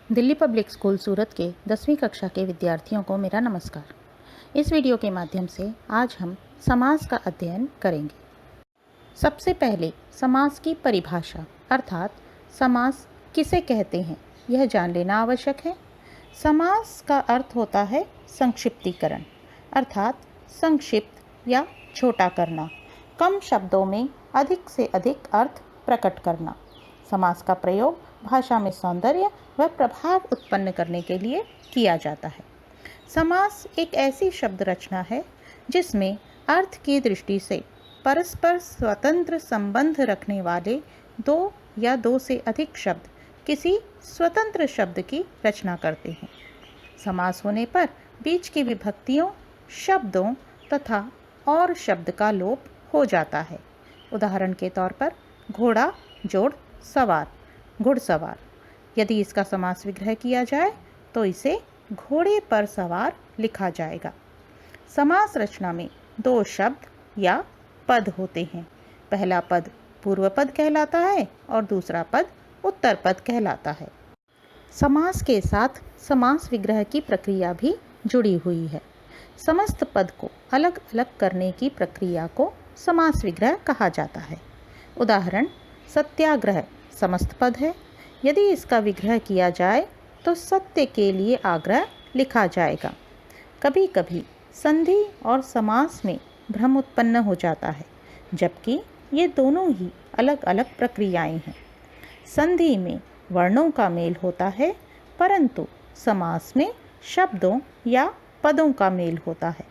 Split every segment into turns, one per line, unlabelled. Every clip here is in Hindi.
दिल्ली पब्लिक स्कूल सूरत के 10वीं कक्षा के विद्यार्थियों को मेरा नमस्कार। इस वीडियो के माध्यम से आज हम समास का अध्ययन करेंगे। सबसे पहले समास की परिभाषा अर्थात समास किसे कहते हैं यह जान लेना आवश्यक है। समास का अर्थ होता है संक्षिप्तीकरण अर्थात संक्षिप्त या छोटा करना, कम शब्दों में अधिक से अधिक अर्थ प्रकट करना। समास का प्रयोग भाषा में सौंदर्य व प्रभाव उत्पन्न करने के लिए किया जाता है। समास एक ऐसी शब्द रचना है जिसमें अर्थ की दृष्टि से परस्पर स्वतंत्र संबंध रखने वाले दो या दो से अधिक शब्द किसी स्वतंत्र शब्द की रचना करते हैं। समास होने पर बीच की विभक्तियों, शब्दों तथा और शब्द का लोप हो जाता है। उदाहरण के तौर पर घोड़ा जोड़ सवार, घुड़सवार। यदि इसका समास विग्रह किया जाए तो इसे घोड़े पर सवार लिखा जाएगा। समास रचना में दो शब्द या पद होते हैं। पहला पद पूर्व पद कहलाता है और दूसरा पद उत्तर पद कहलाता है। समास के साथ समास विग्रह की प्रक्रिया भी जुड़ी हुई है। समस्त पद को अलग अलग करने की प्रक्रिया को समास विग्रह कहा जाता है। उदाहरण सत्याग्रह समस्त पद है। यदि इसका विग्रह किया जाए तो सत्य के लिए आग्रह लिखा जाएगा। कभी कभी संधि और समास में भ्रम उत्पन्न हो जाता है, जबकि ये दोनों ही अलग अलग प्रक्रियाएं हैं। संधि में वर्णों का मेल होता है, परंतु समास में शब्दों या पदों का मेल होता है।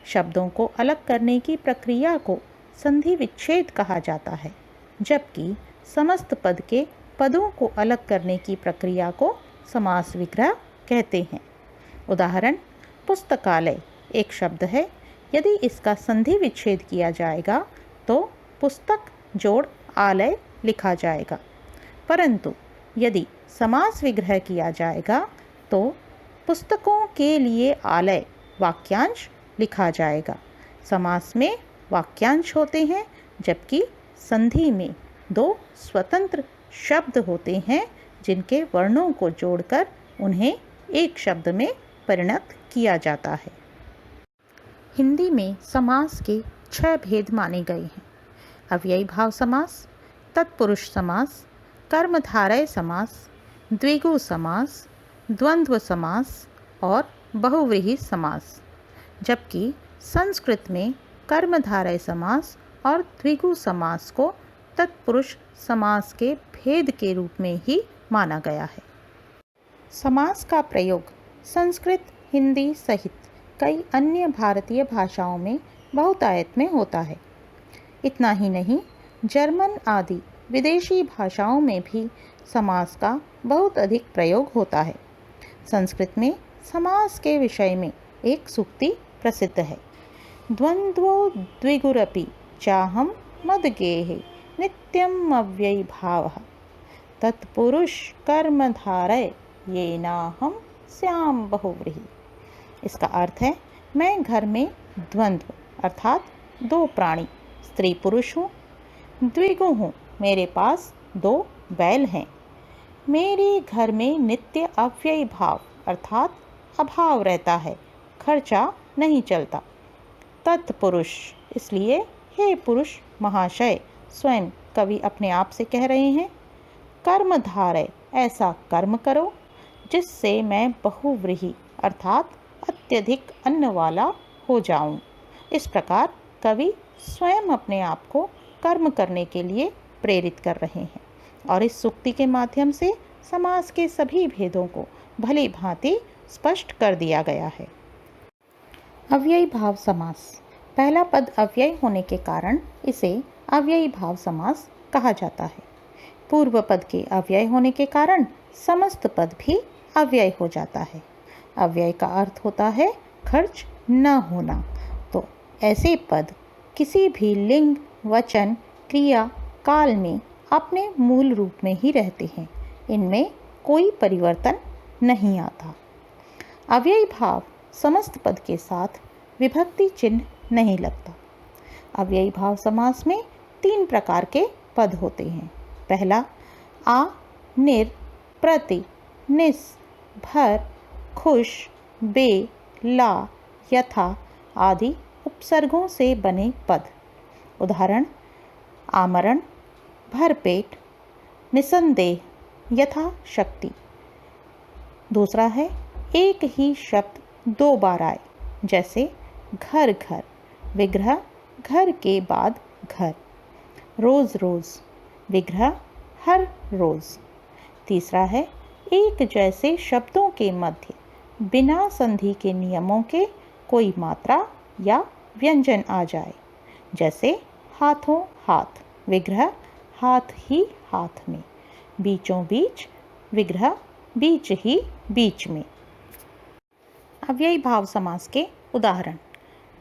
शब्दों को अलग करने की प्रक्रिया को संधि विच्छेद कहा जाता है, जबकि समस्त पद के पदों को अलग करने की प्रक्रिया को समास विग्रह कहते हैं। उदाहरण पुस्तकालय एक शब्द है। यदि इसका संधि विच्छेद किया जाएगा तो पुस्तक जोड़ आलय लिखा जाएगा, परंतु यदि समास विग्रह किया जाएगा तो पुस्तकों के लिए आलय वाक्यांश लिखा जाएगा। समास में वाक्यांश होते हैं, जबकि संधि में दो स्वतंत्र शब्द होते हैं जिनके वर्णों को जोड़कर उन्हें एक शब्द में परिणत किया जाता है। हिंदी में समास के 6 भेद माने गए हैं। अव्ययी भाव समास, तत्पुरुष समास, कर्मधारय समास, द्विगु समास, द्वंद्व समास और बहुव्रीहि समास। जबकि संस्कृत में कर्मधारय समास और द्विगु समास को तत्पुरुष समास के भेद के रूप में ही माना गया है। समास का प्रयोग संस्कृत, हिंदी सहित कई अन्य भारतीय भाषाओं में बहुतायत में होता है। इतना ही नहीं, जर्मन आदि विदेशी भाषाओं में भी समास का बहुत अधिक प्रयोग होता है। संस्कृत में समास के विषय में एक सूक्ति प्रसिद्ध है। द्वंद्वो द्विगुरपि चाहम मद्गेहे नित्यम अव्ययी भावः तत्पुरुष कर्मधारय येनाहम स्याम बहुव्रीहि। इसका अर्थ है, मैं घर में द्वंद्व अर्थात दो प्राणी स्त्री पुरुष हूँ, द्विगु हूँ, मेरे पास दो बैल हैं। मेरे घर में नित्य अव्ययी भाव अर्थात अभाव रहता है, खर्चा नहीं चलता। तत्पुरुष इसलिए हे पुरुष महाशय, स्वयं कवि अपने आप से कह रहे हैं। कर्मधारय ऐसा कर्म करो जिससे मैं बहुव्रीहि अर्थात अत्यधिक अन्न वाला हो जाऊं। इस प्रकार कवि स्वयं अपने आप को कर्म करने के लिए प्रेरित कर रहे हैं और इस सूक्ति के माध्यम से समास के सभी भेदों को भली भांति स्पष्ट कर दिया गया है। अव्ययी भाव समास। पहला पद अव्यय होने के कारण इसे अव्ययी भाव समास कहा जाता है। पूर्व पद के अव्यय होने के कारण समस्त पद भी अव्यय हो जाता है। अव्यय का अर्थ होता है खर्च न होना। तो ऐसे पद किसी भी लिंग, वचन, क्रिया, काल में अपने मूल रूप में ही रहते हैं। इनमें कोई परिवर्तन नहीं आता। अव्ययी भाव समस्त पद के साथ विभक्ति चिन्ह नहीं लगता। अव्ययी भाव समास में 3 प्रकार के पद होते हैं। पहला आ, निर, प्रति निस, भर, खुश, बे, ला, यथा आदि उपसर्गों से बने पद। उदाहरण: आमरण, भरपेट, निसंदेह, यथा शक्ति। दूसरा है एक ही शब्द दो बार आए, जैसे घर घर, विग्रह घर के बाद घर, रोज रोज, विग्रह हर रोज। तीसरा है एक जैसे शब्दों के मध्य बिना संधि के नियमों के कोई मात्रा या व्यंजन आ जाए, जैसे हाथों हाथ, विग्रह हाथ ही हाथ में, बीचों बीच, विग्रह बीच ही बीच में। अव्ययी भाव समास के उदाहरण: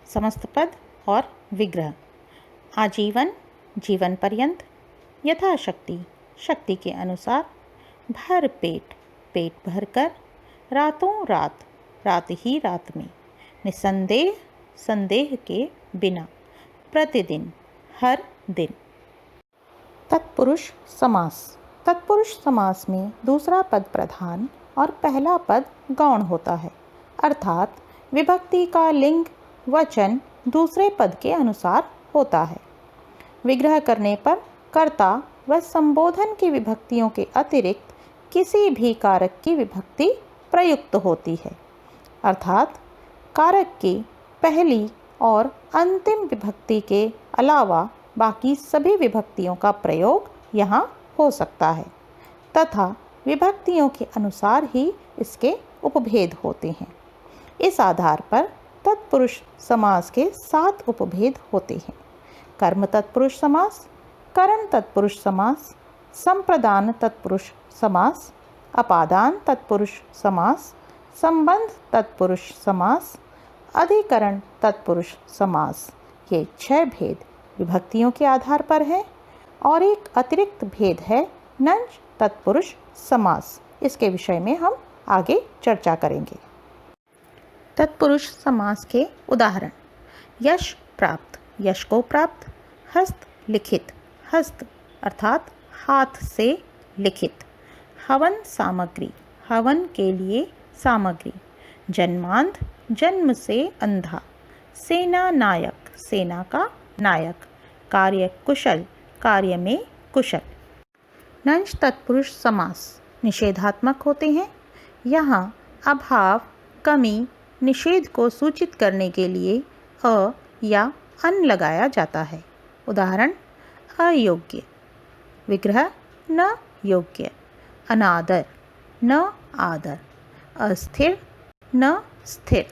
समस्त पद और विग्रह। आजीवन, जीवन पर्यंत, यथाशक्ति, शक्ति के अनुसार, भर पेट, पेट भरकर, रातों रात, रात ही रात में, निसंदेह, संदेह के बिना, प्रतिदिन, हर दिन। तत्पुरुष समास। तत्पुरुष समास में दूसरा पद प्रधान और पहला पद गौण होता है, अर्थात विभक्ति का लिंग वचन दूसरे पद के अनुसार होता है। विग्रह करने पर कर्ता व संबोधन की विभक्तियों के अतिरिक्त किसी भी कारक की विभक्ति प्रयुक्त होती है, अर्थात कारक की पहली और अंतिम विभक्ति के अलावा बाकी सभी विभक्तियों का प्रयोग यहाँ हो सकता है तथा विभक्तियों के अनुसार ही इसके उपभेद होते हैं। इस आधार पर तत्पुरुष समास के 7 उपभेद होते हैं: कर्म तत्पुरुष समास, करण तत्पुरुष समास, संप्रदान तत्पुरुष समास, अपादान तत्पुरुष समास, संबंध तत्पुरुष समास, अधिकरण तत्पुरुष समास। ये 6 भेद विभक्तियों के आधार पर हैं और एक अतिरिक्त भेद है नंज तत्पुरुष समास। इसके विषय में हम आगे चर्चा करेंगे। तत्पुरुष समास के उदाहरण: यश प्राप्त, यश को प्राप्त, हस्त लिखित, हस्त अर्थात हाथ से लिखित, हवन सामग्री, हवन के लिए सामग्री, जन्मांध, जन्म से अंधा, सेना नायक, सेना का नायक, कार्य कुशल, कार्य में कुशल। नंज तत्पुरुष समास निषेधात्मक होते हैं। यहाँ अभाव, कमी, निषेध को सूचित करने के लिए अ या अन लगाया जाता है। उदाहरण: अयोग्य, विग्रह न योग्य, अनादर, न आदर, अस्थिर, न स्थिर,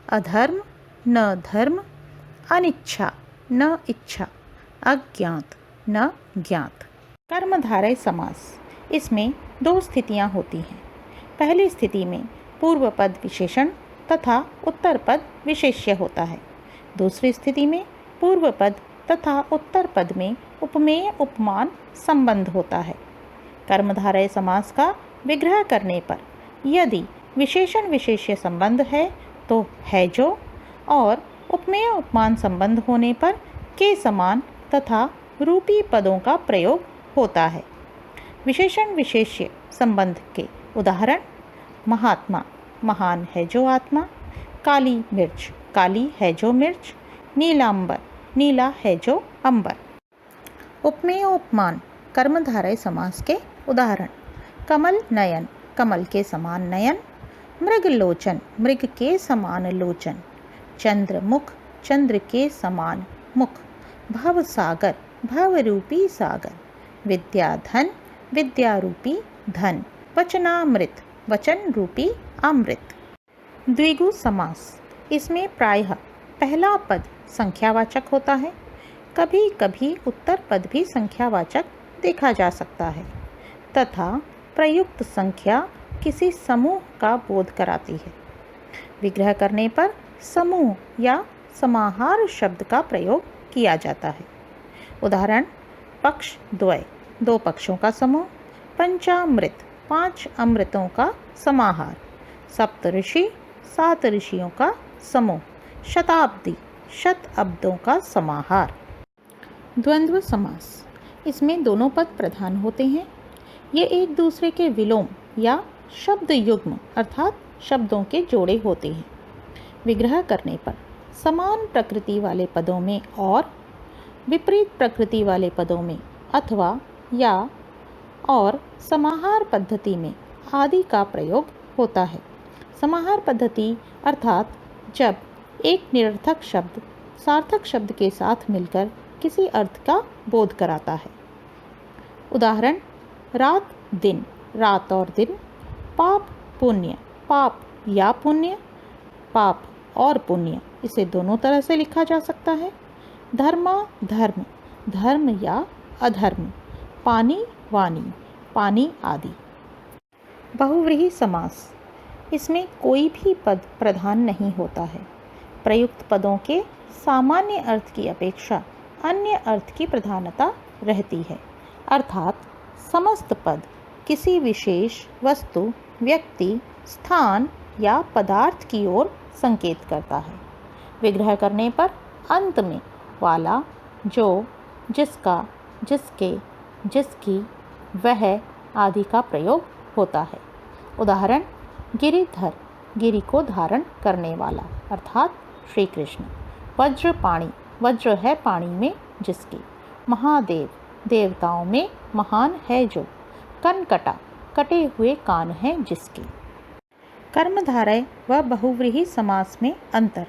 अधर्म, न धर्म, अनिच्छा, न इच्छा, अज्ञात, न ज्ञात। कर्मधारय समास। इसमें 2 स्थितियां होती हैं। पहली स्थिति में पूर्व पद विशेषण तथा उत्तर पद विशेष्य होता है। दूसरी स्थिति में पूर्व पद तथा उत्तर पद में उपमेय उपमान संबंध होता है। कर्मधारय समास का विग्रह करने पर यदि विशेषण विशेष्य संबंध है तो है जो, और उपमेय उपमान संबंध होने पर के समान तथा रूपी पदों का प्रयोग होता है। विशेषण विशेष्य संबंध के उदाहरण: महात्मा, महान है जो आत्मा, काली मिर्च, काली है जो मिर्च, नीलांबर, नीला है जो अंबर। उपमेय उपमान कर्मधारय समास के उदाहरण: कमल नयन, कमल के समान नयन, मृग लोचन, मृग के समान लोचन, चंद्र मुख, चंद्र के समान मुख, भव सागर, भव रूपी सागर, विद्याधन, विद्या रूपी धन, वचनामृत, वचन रूपी अमृत। द्विगु समास। इसमें प्रायः पहला पद संख्यावाचक होता है, कभी कभी उत्तर पद भी संख्यावाचक देखा जा सकता है तथा प्रयुक्त संख्या किसी समूह का बोध कराती है। विग्रह करने पर समूह या समाहार शब्द का प्रयोग किया जाता है। उदाहरण: पक्ष द्वय, 2 पक्षों का समूह, पंचामृत, 5 अमृतों का समाहार, सप्तऋषि, 7 ऋषियों का समूह, शताब्दी, शत अब्दों का समाहार। द्वंद्व समास। इसमें दोनों पद प्रधान होते हैं। ये एक दूसरे के विलोम या शब्द युग्म अर्थात शब्दों के जोड़े होते हैं। विग्रह करने पर समान प्रकृति वाले पदों में और विपरीत प्रकृति वाले पदों में अथवा या और समाहार पद्धति में आदि का प्रयोग होता है। समाहार पद्धति अर्थात जब एक निरर्थक शब्द सार्थक शब्द के साथ मिलकर किसी अर्थ का बोध कराता है। उदाहरण, रात दिन, रात और दिन, पाप पुण्य, पाप या पुण्य, पाप और पुण्य, इसे दोनों तरह से लिखा जा सकता है। धर्मा धर्म, धर्म या अधर्म, पानी वाणी, पानी आदि। बहुव्रीहि समास, इसमें कोई भी पद प्रधान नहीं होता है। प्रयुक्त पदों के सामान्य अर्थ की अपेक्षा अन्य अर्थ की प्रधानता रहती है, अर्थात समस्त पद किसी विशेष वस्तु, व्यक्ति, स्थान या पदार्थ की ओर संकेत करता है। विग्रह करने पर अंत में वाला, जो, जिसका, जिसके, जिसकी, वह आदि का प्रयोग होता है। उदाहरण, गिरिधर, गिरि को धारण करने वाला अर्थात श्री कृष्ण। वज्र पाणी, वज्र है पाणी में जिसके। महादेव, देवताओं में महान है जो। कनकटा, कटे हुए कान हैं जिसके। कर्मधारय व बहुव्रीहि समास में अंतर।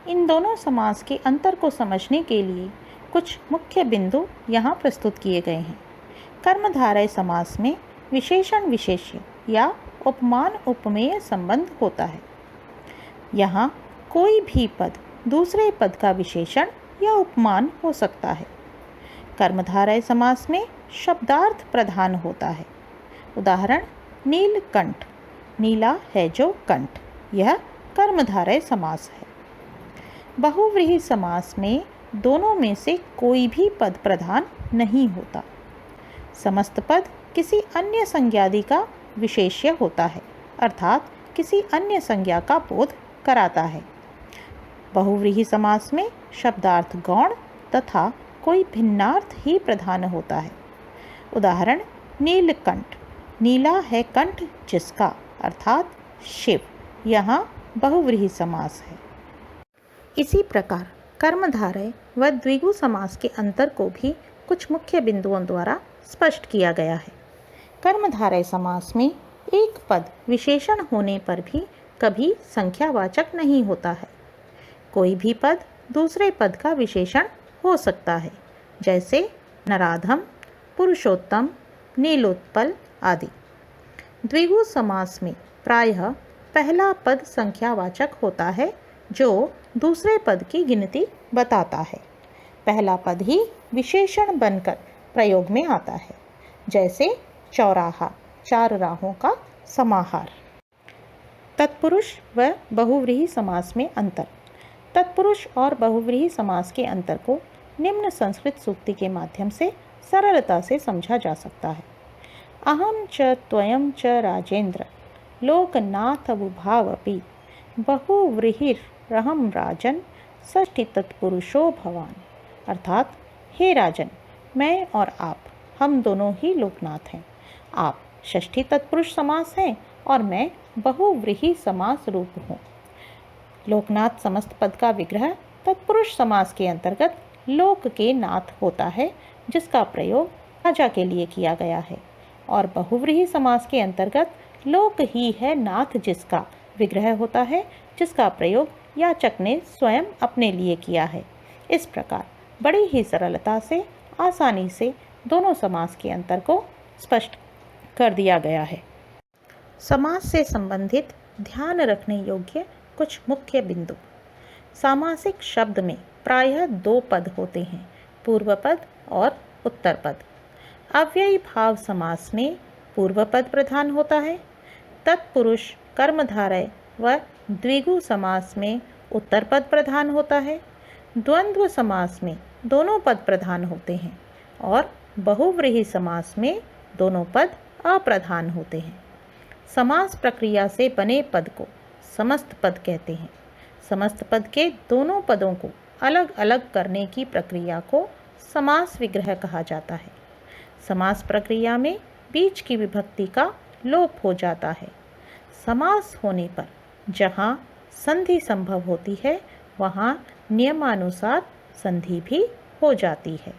इन दोनों समास के अंतर को समझने के लिए कुछ मुख्य बिंदु यहाँ प्रस्तुत किए गए हैं। कर्मधारय समास में विशेषण विशेष्य या उपमान उपमेय संबंध होता है। यहाँ कोई भी पद दूसरे पद का विशेषण या उपमान हो सकता है। कर्मधारय समास में शब्दार्थ प्रधान होता है। उदाहरण, नीलकंठ, नीला है जो कंठ, यह कर्मधारय समास है। बहुव्रीहि समास में दोनों में से कोई भी पद प्रधान नहीं होता। समस्त पद किसी अन्य संज्ञादि का विशेष्य होता है, अर्थात किसी अन्य संज्ञा का बोध कराता है। बहुव्रीहि समास में शब्दार्थ गौण तथा कोई भिन्नार्थ ही प्रधान होता है। उदाहरण, नीलकंठ, नीला है कंठ जिसका, अर्थात शिव, यहाँ बहुव्रीहि समास है। इसी प्रकार कर्मधारय व द्विगु समास के अंतर को भी कुछ मुख्य बिंदुओं द्वारा स्पष्ट किया गया है। कर्मधारय समास में एक पद विशेषण होने पर भी कभी संख्यावाचक नहीं होता है। कोई भी पद दूसरे पद का विशेषण हो सकता है, जैसे नराधम, पुरुषोत्तम, नीलोत्पल आदि। द्विगु समास में प्रायः पहला पद संख्यावाचक होता है जो दूसरे पद की गिनती बताता है। पहला पद ही विशेषण बनकर प्रयोग में आता है, जैसे चौराहा, चार राहों का समाहार। तत्पुरुष व बहुव्रीहि समास में अंतर। तत्पुरुष और बहुव्रीहि समास के अंतर को निम्न संस्कृत सूक्ति के माध्यम से सरलता से समझा जा सकता है। अहम च त्वयं च राजेंद्र लोकनाथ बुभावपि बहुव्रीहिरहं राजन षष्ठी तत्पुरुषो भवान। अर्थात, हे राजन, मैं और आप, हम दोनों ही लोकनाथ हैं। आप षष्ठी तत्पुरुष समास हैं और मैं बहुव्रीहि समास रूप हूँ। लोकनाथ समस्त पद का विग्रह तत्पुरुष समास के अंतर्गत लोक के नाथ होता है, जिसका प्रयोग राजा के लिए किया गया है, और बहुव्रीहि समास के अंतर्गत लोक ही है नाथ जिसका विग्रह होता है, जिसका प्रयोग याचक ने स्वयं अपने लिए किया है। इस प्रकार बड़ी ही सरलता से, आसानी से दोनों समास के अंतर को स्पष्ट कर दिया गया है। समास से संबंधित ध्यान रखने योग्य कुछ मुख्य बिंदु। सामासिक शब्द में प्रायः दो पद होते हैं, पूर्व पद और उत्तर पद। अव्ययी भाव समास में पूर्व पद प्रधान होता है। तत्पुरुष, कर्मधारय व द्विगु समास में उत्तर पद प्रधान होता है। द्वंद्व समास में दोनों पद प्रधान होते हैं और बहुव्रीहि समास में दोनों पद अप्रधान होते हैं। समास प्रक्रिया से बने पद को समस्त पद कहते हैं। समस्त पद के दोनों पदों को अलग अलग करने की प्रक्रिया को समास विग्रह कहा जाता है। समास प्रक्रिया में बीच की विभक्ति का लोप हो जाता है। समास होने पर जहाँ संधि संभव होती है वहाँ नियमानुसार संधि भी हो जाती है।